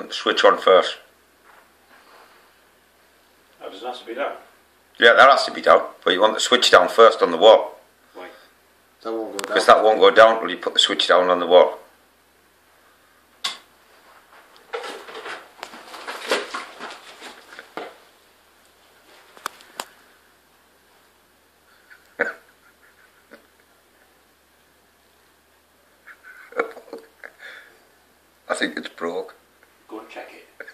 want the switch on first. That doesn't have to be down. Yeah, that has to be down, but you want the switch down first on the wall. Why? That won't go down. Because that won't go down till you put the switch down on the wall. I think it's broke. Go and check it.